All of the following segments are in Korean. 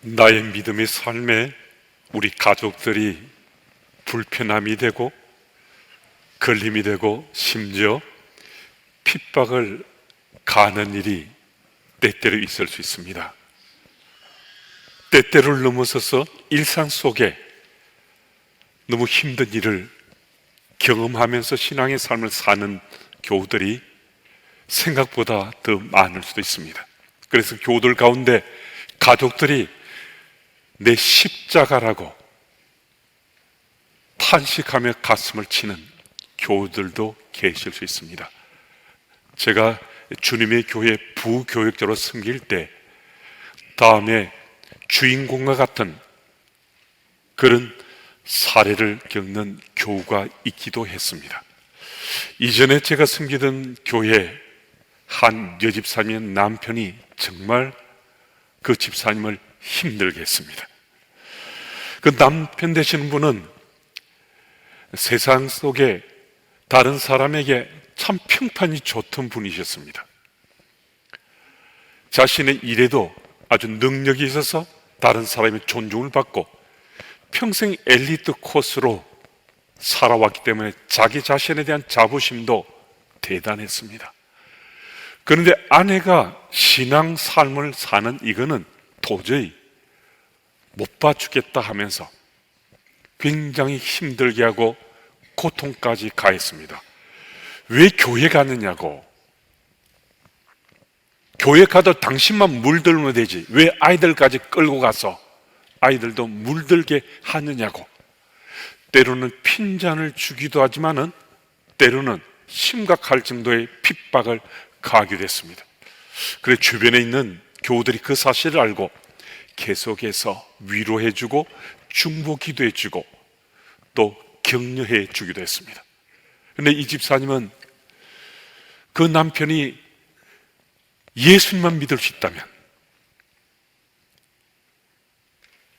나의 믿음의 삶에 우리 가족들이 불편함이 되고 걸림이 되고 심지어 핍박을 가하는 일이 때때로 있을 수 있습니다. 때때를 넘어서서 일상 속에 너무 힘든 일을 경험하면서 신앙의 삶을 사는 교우들이 생각보다 더 많을 수도 있습니다. 그래서 교우들 가운데 가족들이 내 십자가라고 탄식하며 가슴을 치는 교우들도 계실 수 있습니다. 제가 주님의 교회 부교역자로 섬길 때 다음에 주인공과 같은 그런 사례를 겪는 교우가 있기도 했습니다. 이전에 제가 섬기던 교회 한 여집사님의 남편이 정말 그 집사님을 힘들게 했습니다. 그 남편 되시는 분은 세상 속에 다른 사람에게 참 평판이 좋던 분이셨습니다. 자신의 일에도 아주 능력이 있어서 다른 사람의 존중을 받고 평생 엘리트 코스로 살아왔기 때문에 자기 자신에 대한 자부심도 대단했습니다. 그런데 아내가 신앙 삶을 사는 이거는 도저히 못 봐주겠다 하면서 굉장히 힘들게 하고 고통까지 가했습니다. 왜 교회 가느냐고. 교회 가도 당신만 물들면 되지 왜 아이들까지 끌고 가서 아이들도 물들게 하느냐고. 때로는 핀잔을 주기도 하지만은 때로는 심각할 정도의 핍박을 가하기도 했습니다. 그래 주변에 있는 교우들이 그 사실을 알고 계속해서 위로해주고 중보 기도해주고 또 격려해 주기도 했습니다. 그런데 이 집사님은 그 남편이 예수님만 믿을 수 있다면,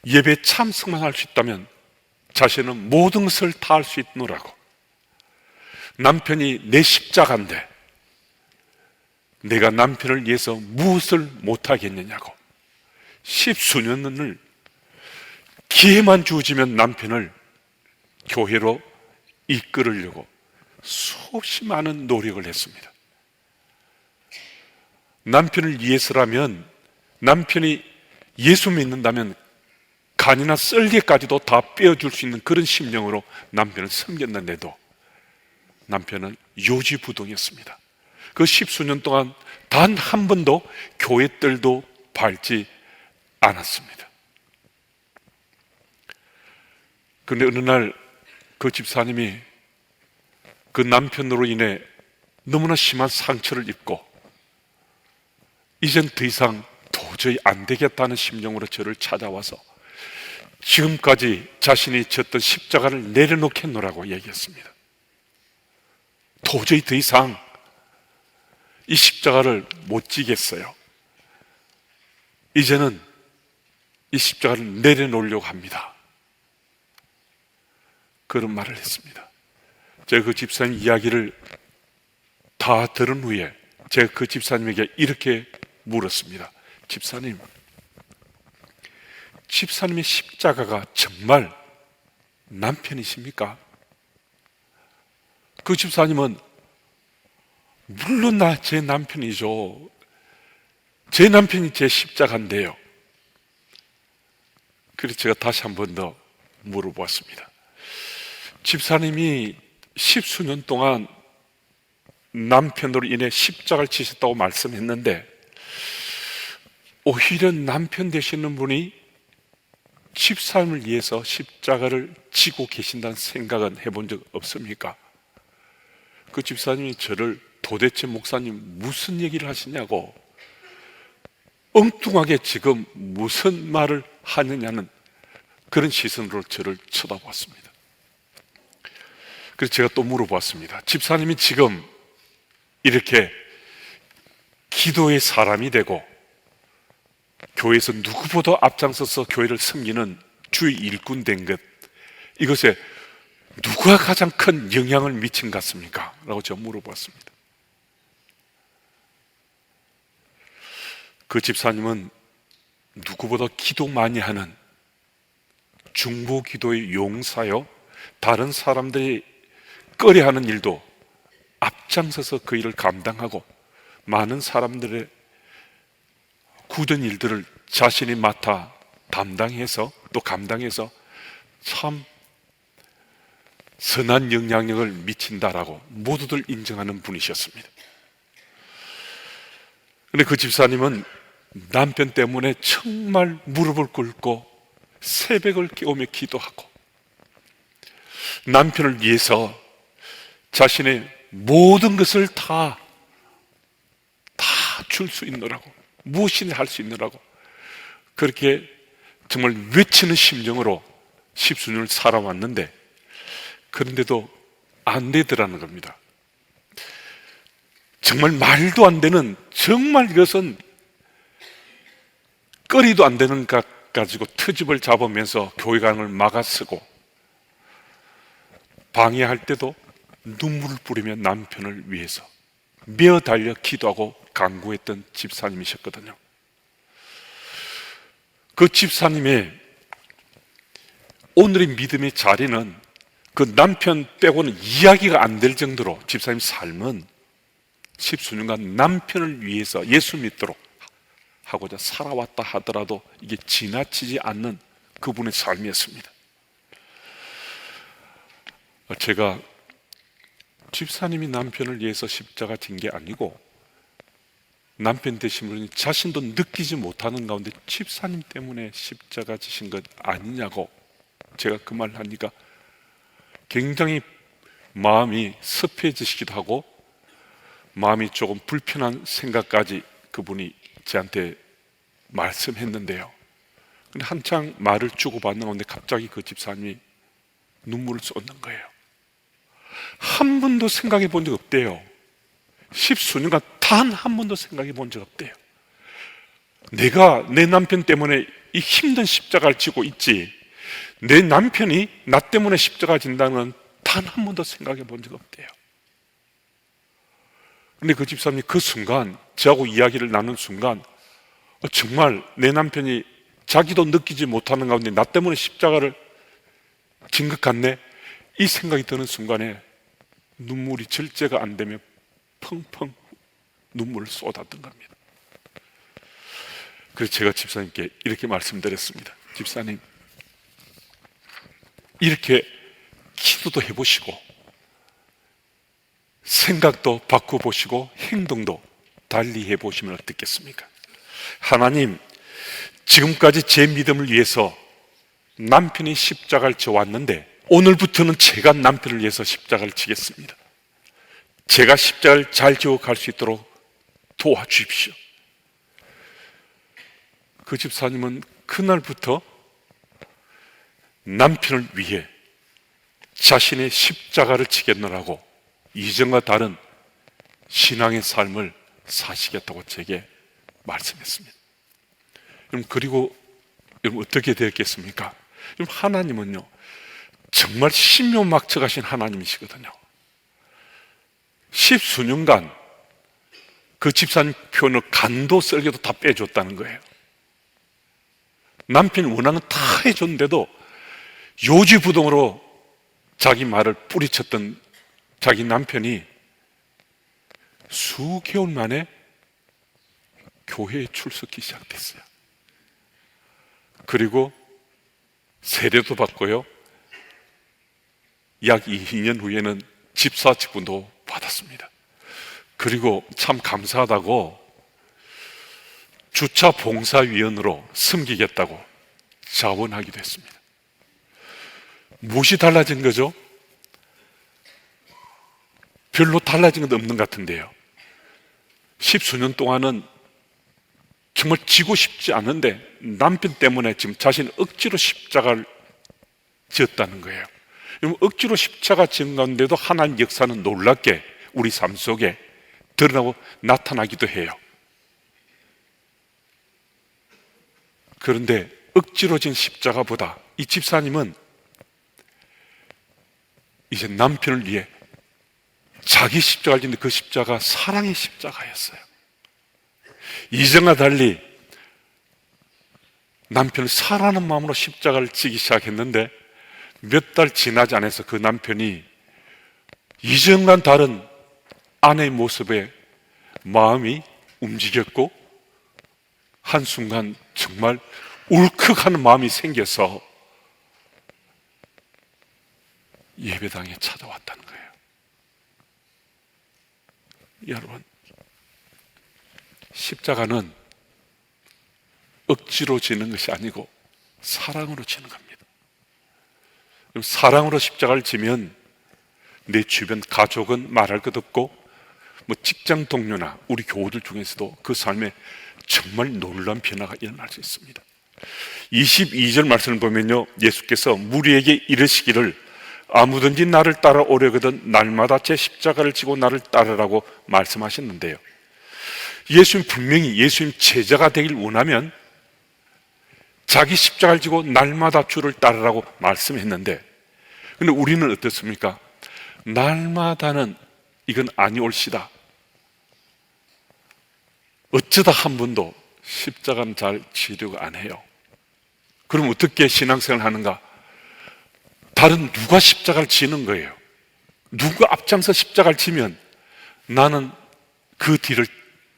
예배 참석만 할 수 있다면 자신은 모든 것을 다 할 수 있노라고. 남편이 내 십자가인데 내가 남편을 위해서 무엇을 못하겠느냐고. 십수년을 기회만 주어지면 남편을 교회로 이끌으려고 수없이 많은 노력을 했습니다. 남편을 위해서라면, 남편이 예수 믿는다면 간이나 썰개까지도 다 빼어줄 수 있는 그런 심령으로 남편을 섬겼는데도 남편은 요지부동이었습니다. 그 십수년 동안 단 한 번도 교회 뜰도 밟지 않았습니다. 그런데 어느 날 그 집사님이 그 남편으로 인해 너무나 심한 상처를 입고 이젠 더 이상 도저히 안 되겠다는 심정으로 저를 찾아와서 지금까지 자신이 졌던 십자가를 내려놓겠노라고 얘기했습니다. 도저히 더 이상 이 십자가를 못 지겠어요. 이제는 이 십자가를 내려놓으려고 합니다. 그런 말을 했습니다. 제가 그 집사님 이야기를 다 들은 후에 제가 그 집사님에게 이렇게 물었습니다. 집사님의 십자가가 정말 남편이십니까? 그 집사님은 물론 제 남편이죠. 제 남편이 제 십자가인데요. 그래서 제가 다시 한 번 더 물어보았습니다. 집사님이 십수년 동안 남편으로 인해 십자가를 지셨다고 말씀했는데 오히려 남편 되시는 분이 집사님을 위해서 십자가를 지고 계신다는 생각은 해본 적 없습니까? 그 집사님이 저를 도대체 목사님 무슨 얘기를 하시냐고 엉뚱하게 지금 무슨 말을 하느냐는 그런 시선으로 저를 쳐다보았습니다. 그래서 제가 또 물어보았습니다. 집사님이 지금 이렇게 기도의 사람이 되고 교회에서 누구보다 앞장서서 교회를 섬기는 주의 일꾼 된 것, 이것에 누가 가장 큰 영향을 미친 것 같습니까? 라고 제가 물어보았습니다. 그 집사님은 누구보다 기도 많이 하는 중보 기도의 용사요, 다른 사람들이 꺼려하는 일도 앞장서서 그 일을 감당하고 많은 사람들의 굳은 일들을 자신이 맡아 담당해서 또 감당해서 참 선한 영향력을 미친다라고 모두들 인정하는 분이셨습니다. 그런데 그 집사님은 남편 때문에 정말 무릎을 꿇고 새벽을 깨우며 기도하고 남편을 위해서 자신의 모든 것을 다 줄 수 있느라고, 무엇이나 할 수 있느라고 그렇게 정말 외치는 심정으로 십수년을 살아왔는데, 그런데도 안 되더라는 겁니다. 정말 말도 안 되는, 정말 이것은 거리도 안 되는 것 가지고 트집을 잡으면서 교회 가는 걸 막아쓰고 방해할 때도 눈물을 뿌리며 남편을 위해서 메어 달려 기도하고 간구했던 집사님이셨거든요. 그 집사님의 오늘의 믿음의 자리는 그 남편 빼고는 이야기가 안 될 정도로 집사님 삶은 십수년간 남편을 위해서 예수 믿도록 하고자 살아왔다 하더라도 이게 지나치지 않는 그분의 삶이었습니다. 제가 집사님이 남편을 위해서 십자가 진 게 아니고 남편 되신 분이 자신도 느끼지 못하는 가운데 집사님 때문에 십자가 지신 것 아니냐고 제가 그 말을 하니까 굉장히 마음이 섭해지시기도 하고 마음이 조금 불편한 생각까지 그분이 저한테 말씀했는데요. 근데 한창 말을 주고받는 가운데 갑자기 그 집사님이 눈물을 쏟는 거예요. 한 번도 생각해 본 적 없대요. 십수년간 단 한 번도 생각해 본 적 없대요. 내가 내 남편 때문에 이 힘든 십자가를 지고 있지, 내 남편이 나 때문에 십자가 진다는 단 한 번도 생각해 본 적 없대요. 근데 그 집사님이 그 순간 저하고 이야기를 나눈 순간 정말 내 남편이 자기도 느끼지 못하는 가운데 나 때문에 십자가를 진 것 같네, 이 생각이 드는 순간에 눈물이 절제가 안 되며 펑펑 눈물을 쏟았던 겁니다. 그래서 제가 집사님께 이렇게 말씀드렸습니다. 집사님, 이렇게 기도도 해보시고 생각도 바꿔보시고 행동도 달리 해보시면 어떻겠습니까? 하나님, 지금까지 제 믿음을 위해서 남편이 십자가를 져왔는데 오늘부터는 제가 남편을 위해서 십자가를 지겠습니다. 제가 십자가를 잘 지어갈 수 있도록 도와주십시오. 그 집사님은 그날부터 남편을 위해 자신의 십자가를 지겠노라고 이전과 다른 신앙의 삶을 사시겠다고 제게 말씀했습니다. 그리고 여러분 어떻게 되었겠습니까? 여러분, 하나님은요 정말 신묘막측하신 하나님이시거든요. 십수년간 그 집사님 표현을 간도 썰기도 다 빼줬다는 거예요. 남편이 원하는 다 해줬는데도 요지부동으로 자기 말을 뿌리쳤던 자기 남편이 수개월 만에 교회에 출석하기 시작됐어요. 그리고 세례도 받고요, 약 2년 후에는 집사 직분도 받았습니다. 그리고 참 감사하다고 주차 봉사위원으로 섬기겠다고 자원하기도 했습니다. 무엇이 달라진 거죠? 별로 달라진 건 없는 것 같은데요. 십수년 동안은 정말 지고 싶지 않은데 남편 때문에 지금 자신이 억지로 십자가를 지었다는 거예요. 억지로 십자가 지은 가운데도 하나님 역사는 놀랍게 우리 삶 속에 드러나고 나타나기도 해요. 그런데 억지로 진 십자가보다 이 집사님은 이제 남편을 위해 자기 십자가를 짓는데 그 십자가 사랑의 십자가였어요. 이전과 달리 남편을 사랑하는 마음으로 십자가를 지기 시작했는데 몇 달 지나지 않아서 그 남편이 이전과는 다른 아내의 모습에 마음이 움직였고 한순간 정말 울컥하는 마음이 생겨서 예배당에 찾아왔다는 거예요. 여러분, 십자가는 억지로 지는 것이 아니고 사랑으로 지는 겁니다. 사랑으로 십자가를 지면 내 주변 가족은 말할 것 없고 뭐 직장 동료나 우리 교우들 중에서도 그 삶에 정말 놀라운 변화가 일어날 수 있습니다. 22절 말씀을 보면요, 예수께서 무리에게 이르시기를 아무든지 나를 따라오려거든 날마다 제 십자가를 지고 나를 따르라고 말씀하셨는데요, 예수님 분명히 예수님 제자가 되길 원하면 자기 십자가를 지고 날마다 주를 따르라고 말씀했는데, 근데 우리는 어떻습니까? 날마다는 이건 아니올시다. 어쩌다 한 번도 십자가는 잘 지려고 안 해요. 그럼 어떻게 신앙생활을 하는가? 다른 누가 십자가를 지는 거예요. 누가 앞장서 십자가를 지면 나는 그 뒤를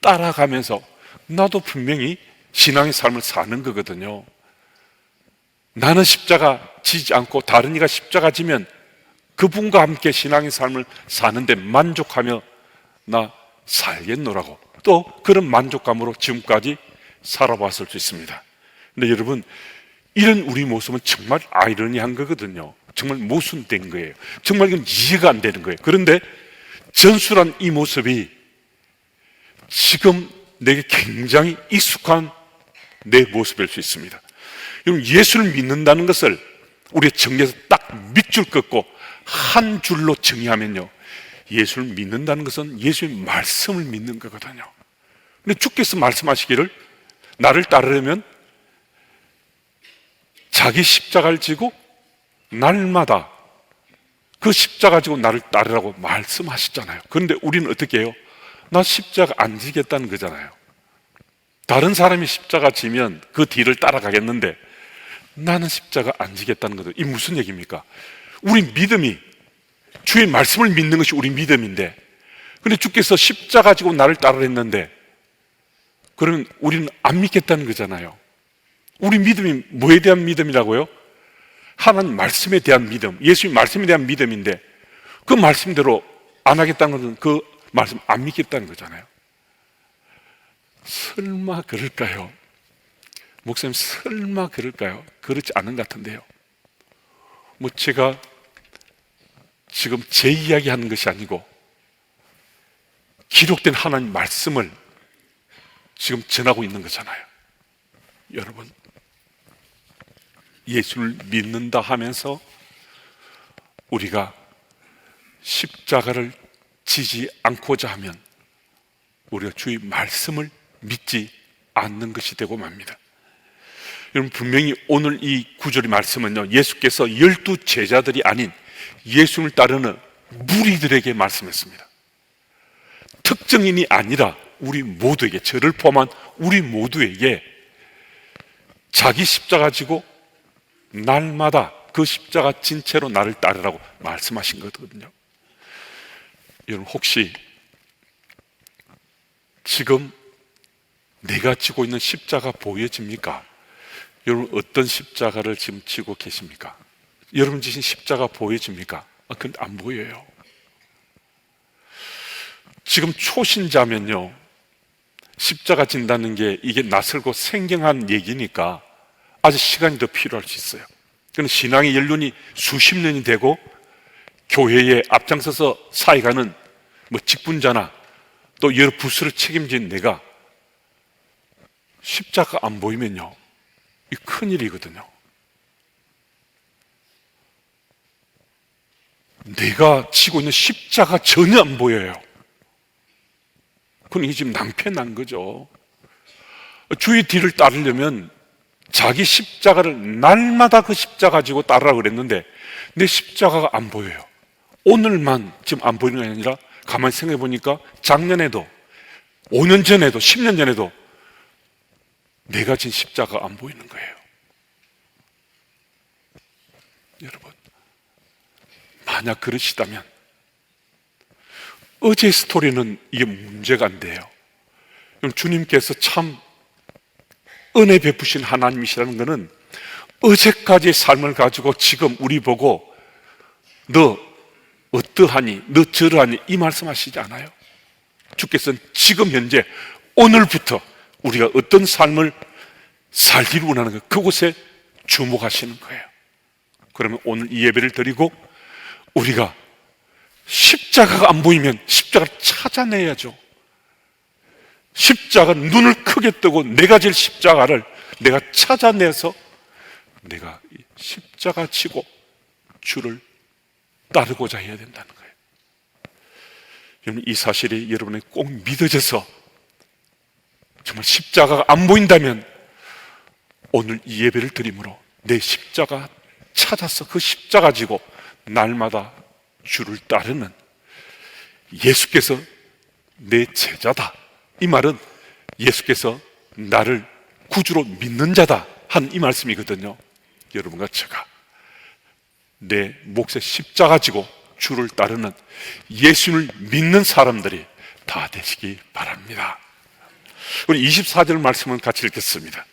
따라가면서 나도 분명히 신앙의 삶을 사는 거거든요. 나는 십자가 지지 않고 다른 이가 십자가 지면 그분과 함께 신앙의 삶을 사는데 만족하며 나 살겠노라고, 또 그런 만족감으로 지금까지 살아왔을 수 있습니다. 근데 여러분, 이런 우리 모습은 정말 아이러니한 거거든요. 정말 모순된 거예요. 정말 이건 이해가 안 되는 거예요. 그런데 전술한 이 모습이 지금 내게 굉장히 익숙한 내 모습일 수 있습니다. 여러분, 예수를 믿는다는 것을 우리의 정리에서 딱 밑줄 긋고 한 줄로 정의하면요, 예수를 믿는다는 것은 예수의 말씀을 믿는 거거든요. 근데 주께서 말씀하시기를 나를 따르려면 자기 십자가를 지고 날마다 그 십자가 지고 나를 따르라고 말씀하시잖아요. 그런데 우리는 어떻게 해요? 나 십자가 안 지겠다는 거잖아요. 다른 사람이 십자가 지면 그 뒤를 따라가겠는데 나는 십자가 안 지겠다는 거죠. 이 무슨 얘기입니까? 우리 믿음이, 주의 말씀을 믿는 것이 우리 믿음인데, 근데 주께서 십자가 지고 나를 따르라 했는데 그러면 우리는 안 믿겠다는 거잖아요. 우리 믿음이 뭐에 대한 믿음이라고요? 하나님 말씀에 대한 믿음, 예수님 말씀에 대한 믿음인데 그 말씀대로 안 하겠다는 것은 그 말씀 안 믿겠다는 거잖아요. 설마 그럴까요? 목사님, 설마 그럴까요? 그렇지 않은 것 같은데요. 뭐 제가 지금 제 이야기 하는 것이 아니고 기록된 하나님 말씀을 지금 전하고 있는 거잖아요. 여러분, 예수를 믿는다 하면서 우리가 십자가를 지지 않고자 하면 우리가 주의 말씀을 믿지 않는 것이 되고 맙니다. 여러분, 분명히 오늘 이 구절의 말씀은요, 예수께서 12 제자들이 아닌 예수를 따르는 무리들에게 말씀했습니다. 특정인이 아니라 우리 모두에게, 저를 포함한 우리 모두에게 자기 십자가 지고 날마다 그 십자가 진 채로 나를 따르라고 말씀하신 거거든요. 여러분, 혹시 지금 내가 지고 있는 십자가 보여집니까? 여러분, 어떤 십자가를 지금 지고 계십니까? 여러분 지신 십자가 보여집니까? 근데 안 보여요. 지금 초신자면요, 십자가 진다는 게 이게 낯설고 생경한 얘기니까 아직 시간이 더 필요할 수 있어요. 그런데 신앙의 연륜이 수십 년이 되고 교회에 앞장서서 사역하는 뭐 직분자나 또 여러 부서를 책임진 내가 십자가 안 보이면요, 이 큰일이거든요. 내가 지고 있는 십자가 전혀 안 보여요. 그럼 이게 지금 낭패난 거죠. 주의 뒤를 따르려면 자기 십자가를 날마다 그 십자가 지고 따르라고 그랬는데 내 십자가가 안 보여요. 오늘만 지금 안 보이는 게 아니라 가만히 생각해 보니까 작년에도 5년 전에도 10년 전에도 내가 진 십자가가 안 보이는 거예요. 여러분, 만약 그러시다면 어제 스토리는 이게 문제가 안 돼요. 그럼 주님께서 참 은혜 베푸신 하나님이시라는 것은 어제까지의 삶을 가지고 지금 우리 보고 너 어떠하니? 너 저러하니? 이 말씀하시지 않아요. 주께서는 지금 현재 오늘부터 우리가 어떤 삶을 살기를 원하는 것, 그곳에 주목하시는 거예요. 그러면 오늘 이 예배를 드리고 우리가 십자가가 안 보이면 십자가를 찾아내야죠. 십자가 눈을 크게 뜨고 내가 질 십자가를 내가 찾아내서 내가 십자가 지고 주를 따르고자 해야 된다는 거예요. 여러분, 이 사실이 여러분에 꼭 믿어져서 정말 십자가가 안 보인다면 오늘 이 예배를 드림으로 내 십자가 찾아서 그 십자가 지고 날마다 주를 따르는 예수께서 내 제자다, 이 말은 예수께서 나를 구주로 믿는 자다 한 이 말씀이거든요. 여러분과 제가 내 몫에 십자가 지고 주를 따르는 예수를 믿는 사람들이 다 되시기 바랍니다. 우리 24절 말씀은 같이 읽겠습니다.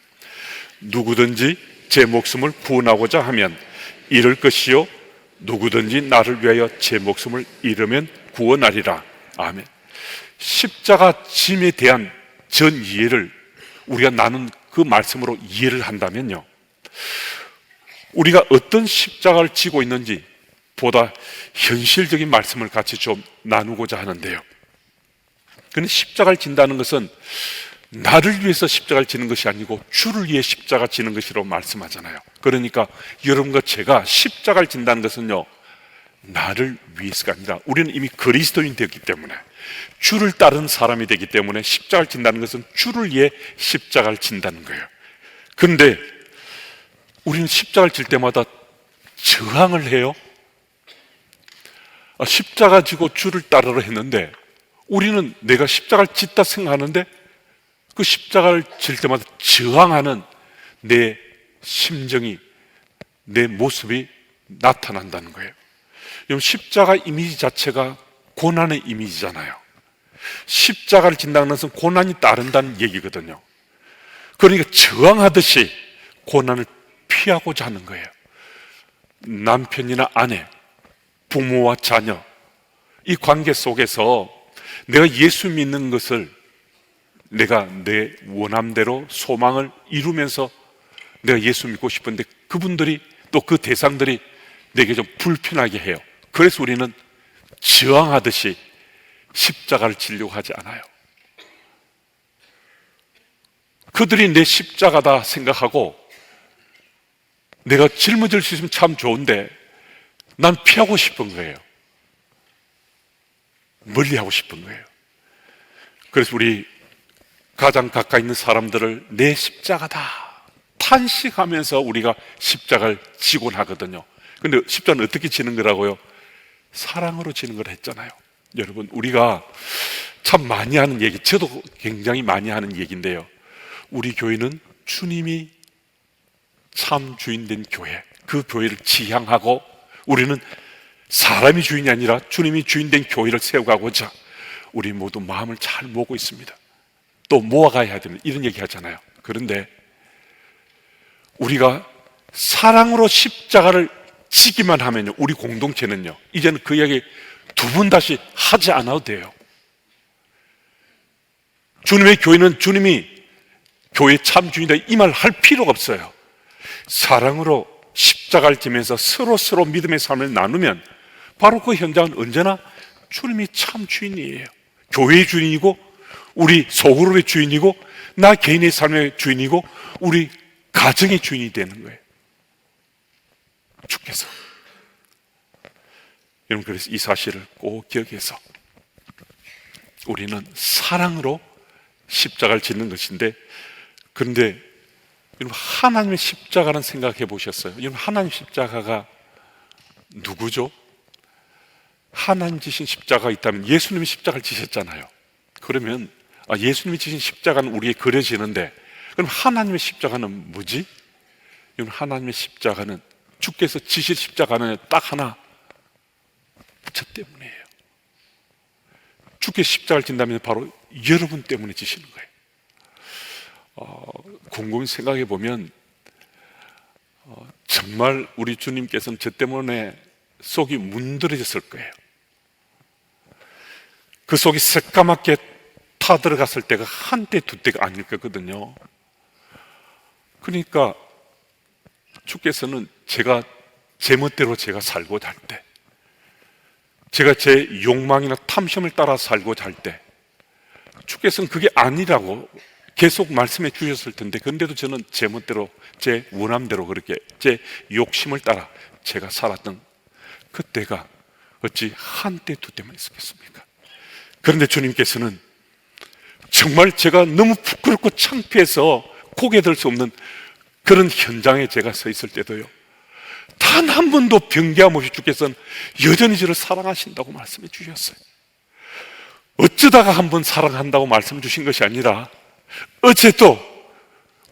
누구든지 제 목숨을 구원하고자 하면 잃을 것이요 누구든지 나를 위하여 제 목숨을 잃으면 구원하리라. 아멘. 십자가 짐에 대한 전 이해를 우리가 나눈 그 말씀으로 이해를 한다면요, 우리가 어떤 십자가를 지고 있는지 보다 현실적인 말씀을 같이 좀 나누고자 하는데요. 그런데 십자가를 진다는 것은 나를 위해서 십자가를 지는 것이 아니고 주를 위해 십자가 지는 것이라고 말씀하잖아요. 그러니까 여러분과 제가 십자가를 진다는 것은요, 나를 위해서가 아니라 우리는 이미 그리스도인이 되었기 때문에, 주를 따르는 사람이 되기 때문에 십자가를 진다는 것은 주를 위해 십자가를 진다는 거예요. 그런데 우리는 십자가를 질 때마다 저항을 해요. 십자가 지고 주를 따르라 했는데 우리는 내가 십자가를 짓다 생각하는데 그 십자가를 질 때마다 저항하는 내 심정이, 내 모습이 나타난다는 거예요. 여러분, 십자가 이미지 자체가 고난의 이미지잖아요. 십자가를 진다는 것은 고난이 따른다는 얘기거든요. 그러니까 저항하듯이 고난을 피하고자 하는 거예요. 남편이나 아내, 부모와 자녀, 이 관계 속에서 내가 예수 믿는 것을 내가 내 원함대로 소망을 이루면서 내가 예수 믿고 싶은데 그분들이 또 그 대상들이 내게 좀 불편하게 해요. 그래서 우리는 저항하듯이 십자가를 지려고 하지 않아요. 그들이 내 십자가다 생각하고 내가 짊어질 수 있으면 참 좋은데 난 피하고 싶은 거예요. 멀리하고 싶은 거예요. 그래서 우리 가장 가까이 있는 사람들을 내 십자가다 탄식하면서 우리가 십자가를 지곤 하거든요. 근데 십자가는 어떻게 지는 거라고요? 사랑으로 지는 걸 했잖아요. 여러분, 우리가 참 많이 하는 얘기, 저도 굉장히 많이 하는 얘기인데요, 우리 교회는 주님이 참 주인된 교회, 그 교회를 지향하고 우리는 사람이 주인이 아니라 주님이 주인된 교회를 세워가고자 우리 모두 마음을 잘 모으고 있습니다. 또 모아가야 됩니다. 이런 얘기 하잖아요. 그런데 우리가 사랑으로 십자가를 지기만 하면요, 우리 공동체는요, 이제는 그 이야기 두 번 다시 하지 않아도 돼요. 주님의 교회는 주님이 교회 참 주인이다 이 말 할 필요가 없어요. 사랑으로 십자가를 지면서 서로 믿음의 삶을 나누면 바로 그 현장은 언제나 주님이 참 주인이에요. 교회의 주인이고 우리 소그룹의 주인이고 나 개인의 삶의 주인이고 우리 가정의 주인이 되는 거예요. 주께서. 여러분, 그래서 이 사실을 꼭 기억해서 우리는 사랑으로 십자가를 짓는 것인데, 그런데 여러분, 하나님의 십자가는 생각해 보셨어요? 여러분, 하나님 십자가가 누구죠? 하나님 지신 십자가가 있다면 예수님이 십자가를 지셨잖아요. 그러면 예수님이 지신 십자가는 우리에게 그려지는데 그럼 하나님의 십자가는 뭐지? 여러분, 하나님의 십자가는 주께서 지실 십자가는 딱 하나, 저 때문이에요. 주께서 십자가를 진다면 바로 여러분 때문에 지시는 거예요. 곰곰이 생각해 보면 정말 우리 주님께서는 저 때문에 속이 문드러졌을 거예요. 그 속이 새까맣게 타들어갔을 때가 한때 두 때가 아닐 거거든요. 그러니까 주께서는 제가 제 멋대로 제가 살고자 할 때, 제가 제 욕망이나 탐심을 따라 살고자 할 때, 주께서는 그게 아니라고 계속 말씀해 주셨을 텐데, 그런데도 저는 제 멋대로, 제 원함대로 그렇게 제 욕심을 따라 제가 살았던 그때가 어찌 한때 두 때만 있었겠습니까? 그런데 주님께서는 정말 제가 너무 부끄럽고 창피해서 고개 들 수 없는 그런 현장에 제가 서 있을 때도요, 단 한 번도 변개함 없이 주께서는 여전히 저를 사랑하신다고 말씀해 주셨어요. 어쩌다가 한 번 사랑한다고 말씀 주신 것이 아니라 어제도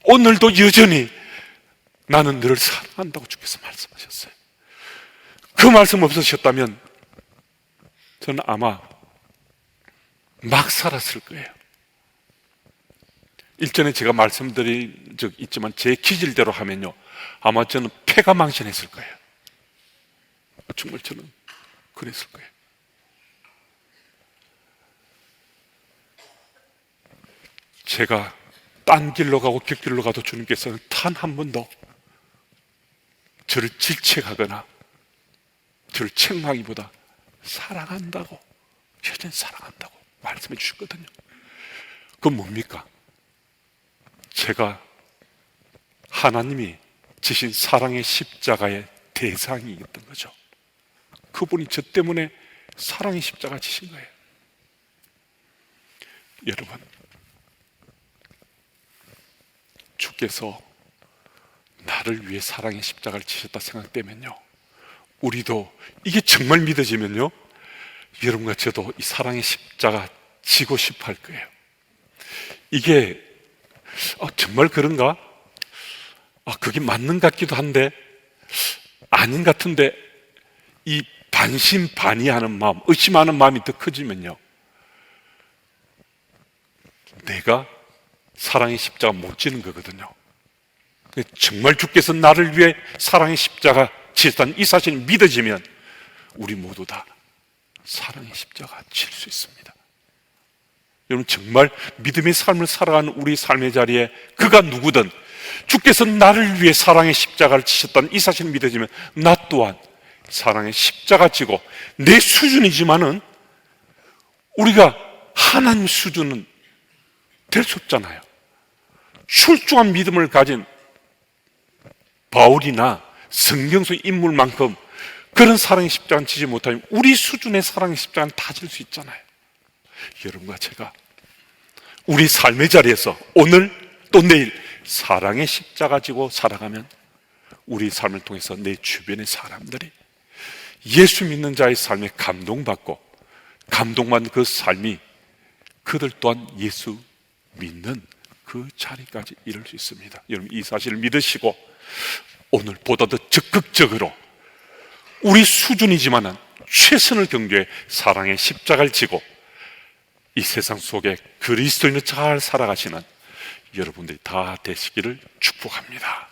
오늘도 여전히 나는 너를 사랑한다고 주께서 말씀하셨어요. 그 말씀 없으셨다면 저는 아마 막 살았을 거예요. 일전에 제가 말씀드린 적 있지만 제 기질대로 하면요, 아마 저는 폐가 망신했을 거예요. 정말 저는 그랬을 거예요. 제가 딴 길로 가고 곁길로 가도 주님께서는 단 한 번도 저를 질책하거나 저를 책망하기보다 사랑한다고, 여전히 사랑한다고 말씀해 주셨거든요. 그건 뭡니까? 제가 하나님이 지신 사랑의 십자가의 대상이었던 거죠. 그분이 저 때문에 사랑의 십자가 지신 거예요. 여러분, 주께서 나를 위해 사랑의 십자가를 지셨다 생각되면요, 우리도 이게 정말 믿어지면요, 여러분과 저도 이 사랑의 십자가 지고 싶어 할 거예요. 이게 정말 그런가? 그게 맞는 것 같기도 한데 아닌 것 같은데, 이 반신반의하는 마음, 의심하는 마음이 더 커지면요, 내가 사랑의 십자가 못 지는 거거든요. 정말 주께서 나를 위해 사랑의 십자가 지셨다는 이 사실이 믿어지면 우리 모두 다 사랑의 십자가 질 수 있습니다. 여러분, 정말 믿음의 삶을 살아가는 우리 삶의 자리에 그가 누구든 주께서 나를 위해 사랑의 십자가를 지셨다는 이 사실이 믿어지면 나 또한 사랑의 십자가 지고, 내 수준이지만은 우리가 하나님 수준은 될 수 없잖아요. 출중한 믿음을 가진 바울이나 성경 속 인물만큼 그런 사랑의 십자가는 지지 못하면 우리 수준의 사랑의 십자가는 다 질 수 있잖아요. 여러분과 제가 우리 삶의 자리에서 오늘 또 내일 사랑의 십자가 지고 살아가면 우리 삶을 통해서 내 주변의 사람들이 예수 믿는 자의 삶에 감동받고, 감동받는 그 삶이 그들 또한 예수 믿는 그 자리까지 이룰 수 있습니다. 여러분, 이 사실을 믿으시고 오늘 보다 더 적극적으로 우리 수준이지만은 최선을 경주해 사랑의 십자가를 지고 이 세상 속에 그리스도인을 잘 살아가시는 여러분들이 다 되시기를 축복합니다.